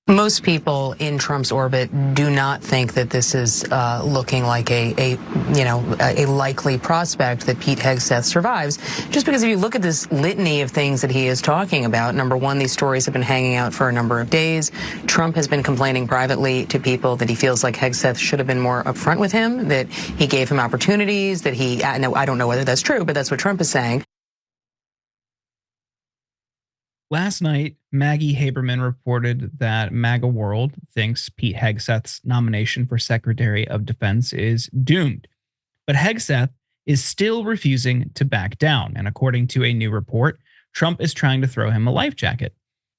Most people in Trump's orbit do not think that this is looking like a likely prospect that Pete Hegseth survives. Just because if you look at this litany of things that he is talking about, number one, these stories have been hanging out for a number of days. Trump has been complaining privately to people that he feels like Hegseth should have been more upfront with him, that he gave him opportunities, that I don't know whether that's true, but that's what Trump is saying. Last night, Maggie Haberman reported that MAGA World thinks Pete Hegseth's nomination for Secretary of Defense is doomed. But Hegseth is still refusing to back down. And according to a new report, Trump is trying to throw him a life jacket.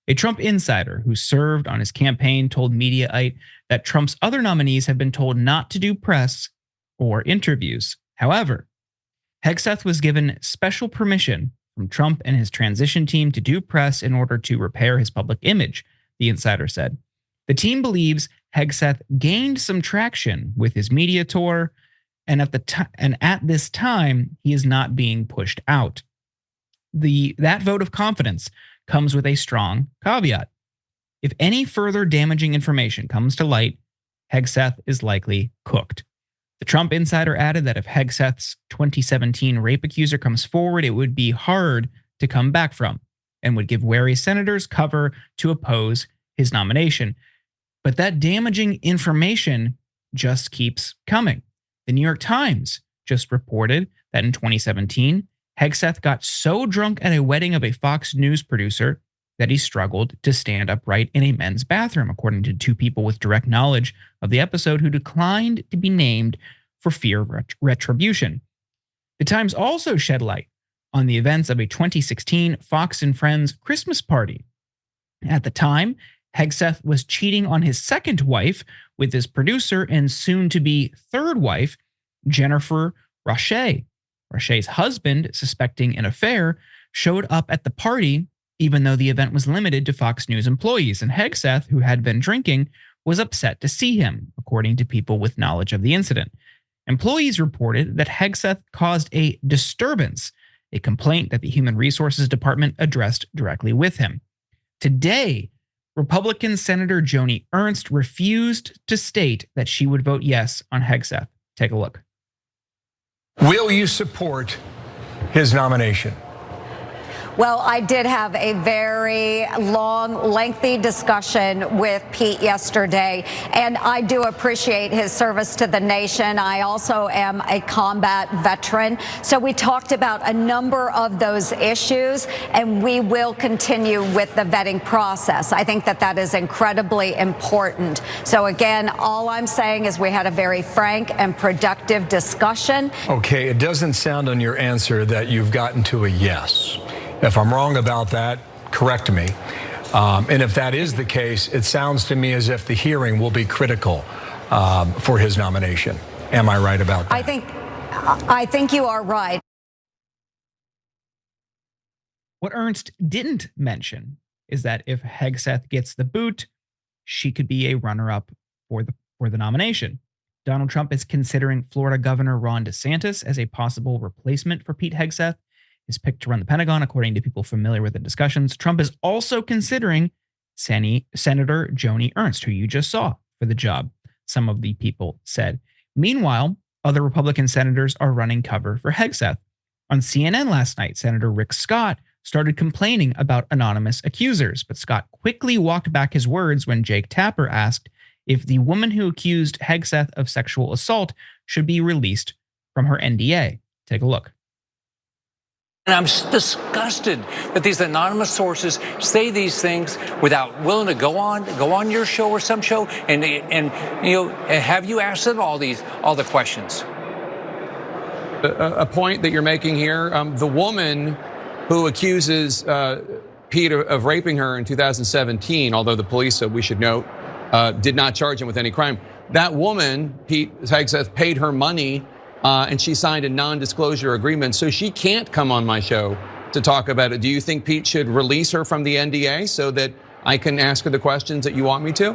A Trump insider who served on his campaign told Mediaite that Trump's other nominees have been told not to do press or interviews. However, Hegseth was given special permission from Trump and his transition team to do press in order to repair his public image, the insider said. The team believes Hegseth gained some traction with his media tour, and at this time, he is not being pushed out. That vote of confidence comes with a strong caveat. If any further damaging information comes to light, Hegseth is likely cooked. The Trump insider added that if Hegseth's 2017 rape accuser comes forward, it would be hard to come back from and would give wary senators cover to oppose his nomination. But that damaging information just keeps coming. The New York Times just reported that in 2017, Hegseth got so drunk at a wedding of a Fox News producer that he struggled to stand upright in a men's bathroom, according to two people with direct knowledge of the episode who declined to be named for fear of retribution. The Times also shed light on the events of a 2016 Fox and Friends Christmas party. At the time, Hegseth was cheating on his second wife with his producer and soon-to-be third wife, Jennifer Roche. Roche's husband, suspecting an affair, showed up at the party even though the event was limited to Fox News employees, and Hegseth, who had been drinking, was upset to see him, according to people with knowledge of the incident. Employees reported that Hegseth caused a disturbance, a complaint that the Human Resources Department addressed directly with him. Today, Republican Senator Joni Ernst refused to state that she would vote yes on Hegseth. Take a look. Will you support his nomination? Well, I did have a very long, lengthy discussion with Pete yesterday, and I do appreciate his service to the nation. I also am a combat veteran. So we talked about a number of those issues, and we will continue with the vetting process. I think that is incredibly important. So again, all I'm saying is we had a very frank and productive discussion. Okay, it doesn't sound on your answer that you've gotten to a yes. If I'm wrong about that, correct me. And if that is the case, it sounds to me as if the hearing will be critical for his nomination. Am I right about that? I think you are right. What Ernst didn't mention is that if Hegseth gets the boot, she could be a runner-up for the nomination. Donald Trump is considering Florida Governor Ron DeSantis as a possible replacement for Pete Hegseth. Is picked to run the Pentagon, according to people familiar with the discussions. Trump is also considering Senator Joni Ernst, who you just saw, for the job, some of the people said. Meanwhile, other Republican senators are running cover for Hegseth. On CNN last night, Senator Rick Scott started complaining about anonymous accusers, but Scott quickly walked back his words when Jake Tapper asked if the woman who accused Hegseth of sexual assault should be released from her NDA. Take a look. And I'm disgusted that these anonymous sources say these things without willing to go on your show or some show and have you asked them all the questions. A point that you're making here, the woman who accuses Pete of raping her in 2017, although the police, we should note, did not charge him with any crime. That woman, Pete Hegseth, paid her money. And she signed a non-disclosure agreement, so she can't come on my show to talk about it. Do you think Pete should release her from the NDA so that I can ask her the questions that you want me to?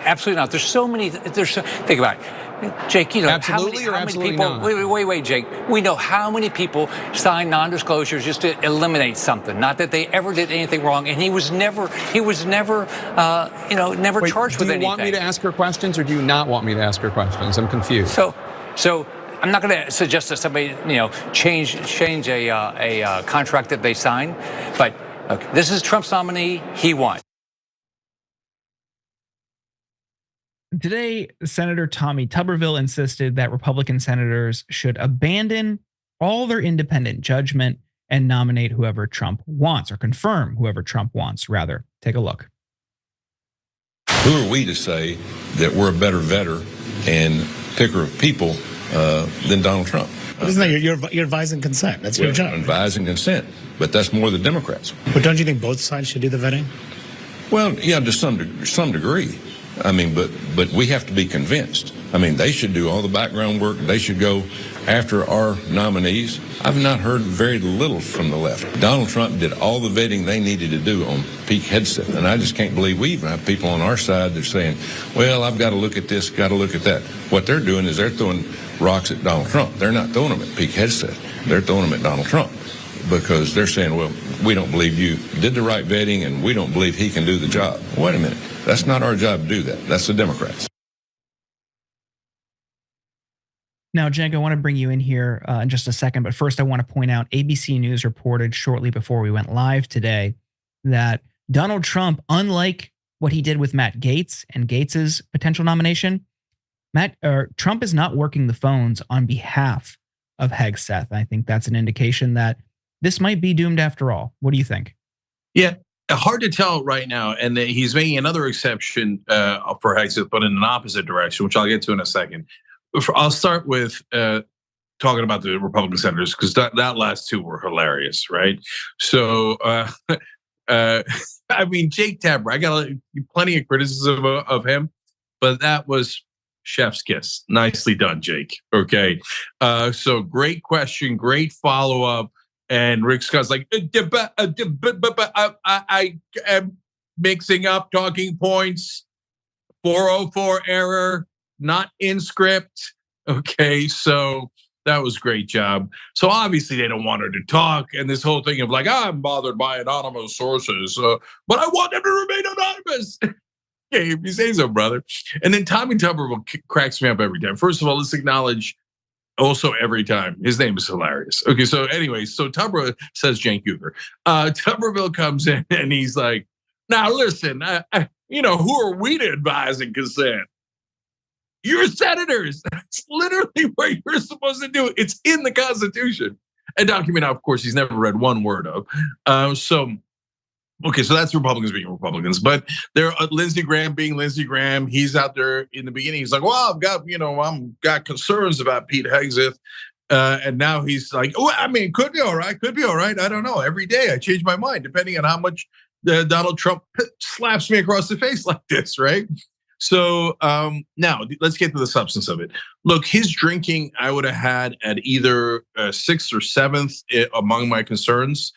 Absolutely not. Think about it. Jake, you know, Absolutely or how many absolutely people, not? wait, Jake. We know how many people sign non-disclosures just to eliminate something. Not that they ever did anything wrong, and he was never never charged with anything. Do you want me to ask her questions, or do you not want me to ask her questions? I'm confused. So I'm not going to suggest that somebody, change a contract that they sign, but okay, this is Trump's nominee. He won. Today, Senator Tommy Tuberville insisted that Republican senators should abandon all their independent judgment and nominate whoever Trump wants, or confirm whoever Trump wants, rather. Take a look. Who are we to say that we're a better vetter and picker of people than Donald Trump? But isn't that you're advising consent? That's your job. Advising consent, but that's more the Democrats. But don't you think both sides should do the vetting? Well, yeah, to some degree. I mean, but we have to be convinced. I mean, they should do all the background work. They should go after our nominees. I've not heard very little from the left. Donald Trump did all the vetting they needed to do on Pete Hegseth, and I just can't believe we even have people on our side that are saying, well, I've got to look at this, got to look at that. What they're doing is they're throwing rocks at Donald Trump. They're not throwing them at Pete Hegseth. They're throwing them at Donald Trump because they're saying, well, we don't believe you did the right vetting, and we don't believe he can do the job. Wait a minute. That's not our job to do that. That's the Democrats. Now, Cenk, I want to bring you in here in just a second, but first I want to point out ABC News reported shortly before we went live today that Donald Trump, unlike what he did with Matt Gaetz and Gaetz's potential nomination, Trump is not working the phones on behalf of Hegseth. I think that's an indication that this might be doomed after all. What do you think? Yeah, hard to tell right now. And he's making another exception for Hegseth, but in an opposite direction, which I'll get to in a second. I'll start with talking about the Republican senators, because that last two were hilarious, right? So, I mean, Jake Tapper, I got plenty of criticism of him, but that was chef's kiss. Nicely done, Jake. Okay. So great question, great follow-up. And Rick Scott's like, I am mixing up talking points, 404 error, not in script. Okay, so that was great job. So obviously they don't want her to talk, and this whole thing of like, I'm bothered by anonymous sources, but I want them to remain anonymous. Okay, if you say so, brother. And then Tommy Tuberville cracks me up every time. First of all, let's acknowledge also every time his name is hilarious. Okay, so anyway, so Tuberville says Cenk Uygur. Tuberville comes in and he's like, now listen, who are we to advise and consent? You're senators. That's literally what you're supposed to do. It's in the Constitution. And document, of course, he's never read one word of. Okay, so that's Republicans being Republicans, but they're Lindsey Graham being Lindsey Graham. He's out there in the beginning. He's like, well, I'm got concerns about Pete Hegseth. And now he's like, oh, I mean, could be all right. I don't know. Every day I change my mind, depending on how much Donald Trump slaps me across the face like this, right? So now let's get to the substance of it. Look, his drinking, I would have had at either 6th or 7th among my concerns.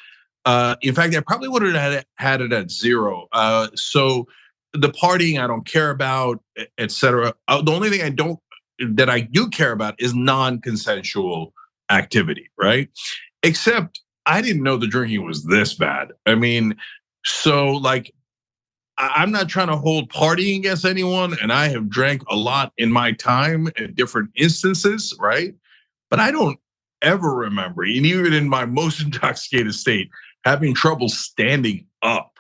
In fact, I probably would have had it at 0. So the partying I don't care about, et cetera. The only thing that I do care about is non-consensual activity, right? Except I didn't know the drinking was this bad. I mean, so like, I'm not trying to hold partying against anyone, and I have drank a lot in my time at different instances, right? But I don't ever remember, and even in my most intoxicated state, having trouble standing up,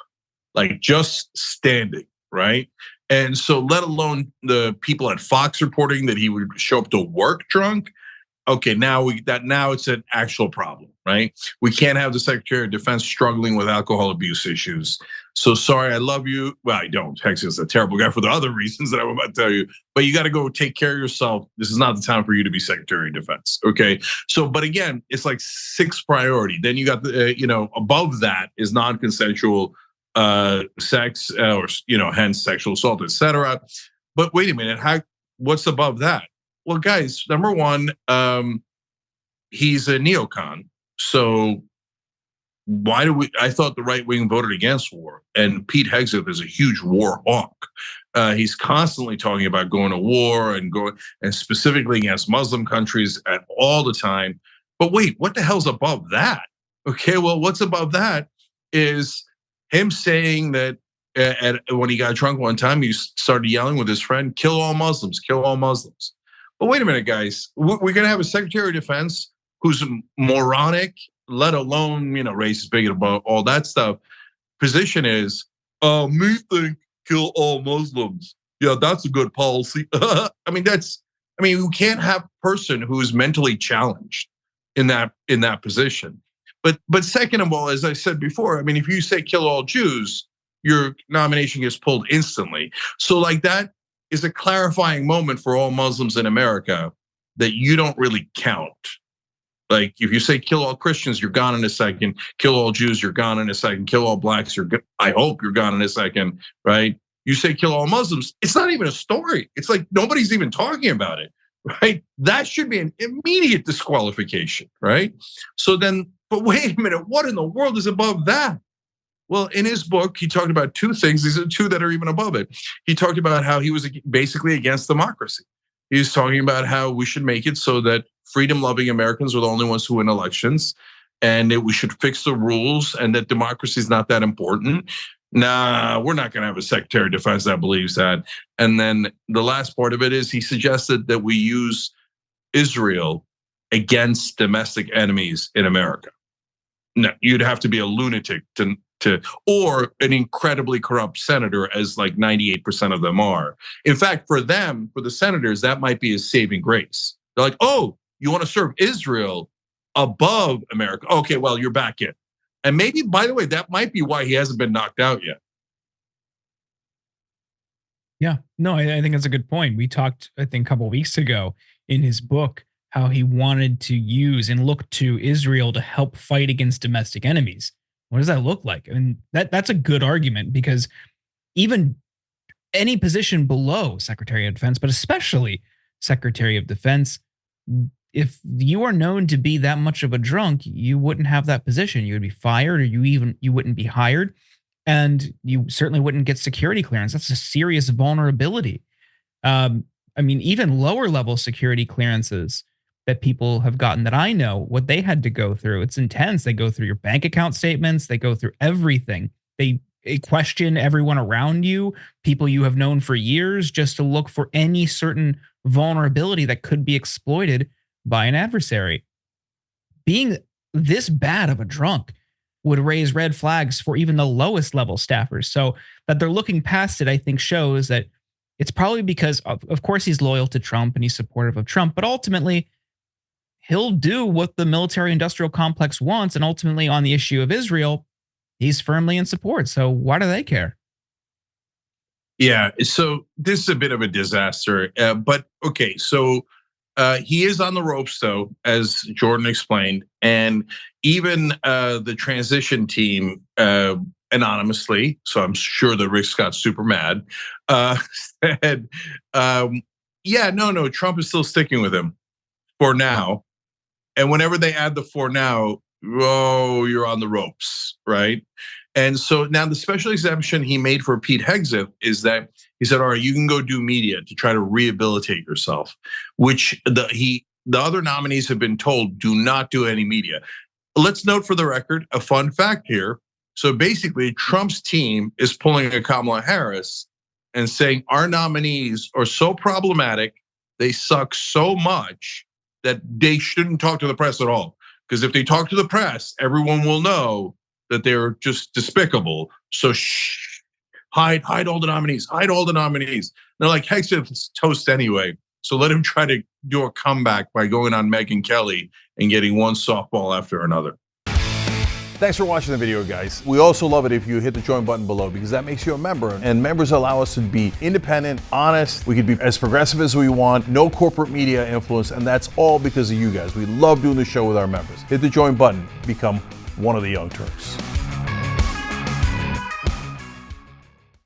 like just standing, right? And so let alone the people at Fox reporting that he would show up to work drunk. Okay, now it's an actual problem, right? We can't have the Secretary of Defense struggling with alcohol abuse issues. So sorry, I love you. Well, I don't. Hegseth's a terrible guy for the other reasons that I'm about to tell you. But you got to go take care of yourself. This is not the time for you to be Secretary of Defense. Okay. So, but again, it's like 6th priority. Then you got the, above that is non-consensual sex, or hence sexual assault, etc. But wait a minute, what's above that? Well, guys, number one, he's a neocon. So I thought the right wing voted against war, and Pete Hegseth is a huge war hawk. He's constantly talking about going to war and specifically against Muslim countries at all the time. But wait, what the hell's above that? Okay, well, what's above that is him saying that when he got drunk one time, he started yelling with his friend, "Kill all Muslims, kill all Muslims." But wait a minute, guys, we're gonna have a Secretary of Defense who's moronic, let alone, racist, bigot, about all that stuff. Position is, me think kill all Muslims. Yeah, that's a good policy. I mean, you can't have a person who is mentally challenged in that position. But second of all, as I said before, I mean, if you say kill all Jews, your nomination gets pulled instantly. So like that is a clarifying moment for all Muslims in America that you don't really count. Like if you say kill all Christians, you're gone in a second. Kill all Jews, you're gone in a second. Kill all blacks, I hope you're gone in a second, right? You say kill all Muslims, it's not even a story. It's like nobody's even talking about it, right? That should be an immediate disqualification, right? So then, but wait a minute, what in the world is above that? Well, in his book, he talked about two things. These are two that are even above it. He talked about how he was basically against democracy. He was talking about how we should make it so that freedom-loving Americans are the only ones who win elections, and that we should fix the rules, and that democracy is not that important. Nah, we're not going to have a Secretary of Defense that believes that. And then the last part of it is he suggested that we use Israel against domestic enemies in America. No, you'd have to be a lunatic or an incredibly corrupt senator, as like 98% of them are. In fact, for the senators, that might be a saving grace. They're like, oh, you want to serve Israel above America? Okay, well, you're back in. And maybe, by the way, that might be why he hasn't been knocked out yet. Yeah, no, I think that's a good point. We talked, I think, a couple of weeks ago in his book how he wanted to use and look to Israel to help fight against domestic enemies. What does that look like? I mean, that's a good argument, because even any position below Secretary of Defense, but especially Secretary of Defense, if you are known to be that much of a drunk, you wouldn't have that position. You would be fired, or you wouldn't be hired, and you certainly wouldn't get security clearance. That's a serious vulnerability. I mean, even lower level security clearances that people have gotten that I know, what they had to go through, it's intense. They go through your bank account statements. They go through everything. They question everyone around you, people you have known for years, just to look for any certain vulnerability that could be exploited by an adversary. Being this bad of a drunk would raise red flags for even the lowest level staffers. So that they're looking past it, I think, shows that it's probably because, of course, he's loyal to Trump and he's supportive of Trump, but ultimately, he'll do what the military-industrial complex wants, and ultimately on the issue of Israel, he's firmly in support. So why do they care? Yeah, so this is a bit of a disaster, but okay, so he is on the ropes, though, as Jordan explained, and even the transition team, anonymously, so I'm sure that Rick got super mad, said, yeah, no, Trump is still sticking with him for now. And whenever they add the "for now," oh, you're on the ropes, right? And so now the special exemption he made for Pete Hegseth is that he said, all right, you can go do media to try to rehabilitate yourself, which the other nominees have been told, do not do any media. Let's note for the record, a fun fact here. So basically, Trump's team is pulling a Kamala Harris and saying our nominees are so problematic, they suck so much that they shouldn't talk to the press at all. Because if they talk to the press, everyone will know that they're just despicable. So shh, hide all the nominees, hide all the nominees. They're like, Hegseth's toast anyway. So let him try to do a comeback by going on Megyn Kelly and getting one softball after another. Thanks for watching the video, guys. We also love it if you hit the join button below, because that makes you a member, and members allow us to be independent, honest. We can be as progressive as we want, no corporate media influence, and that's all because of you guys. We love doing the show with our members. Hit the join button, become one of the Young Turks.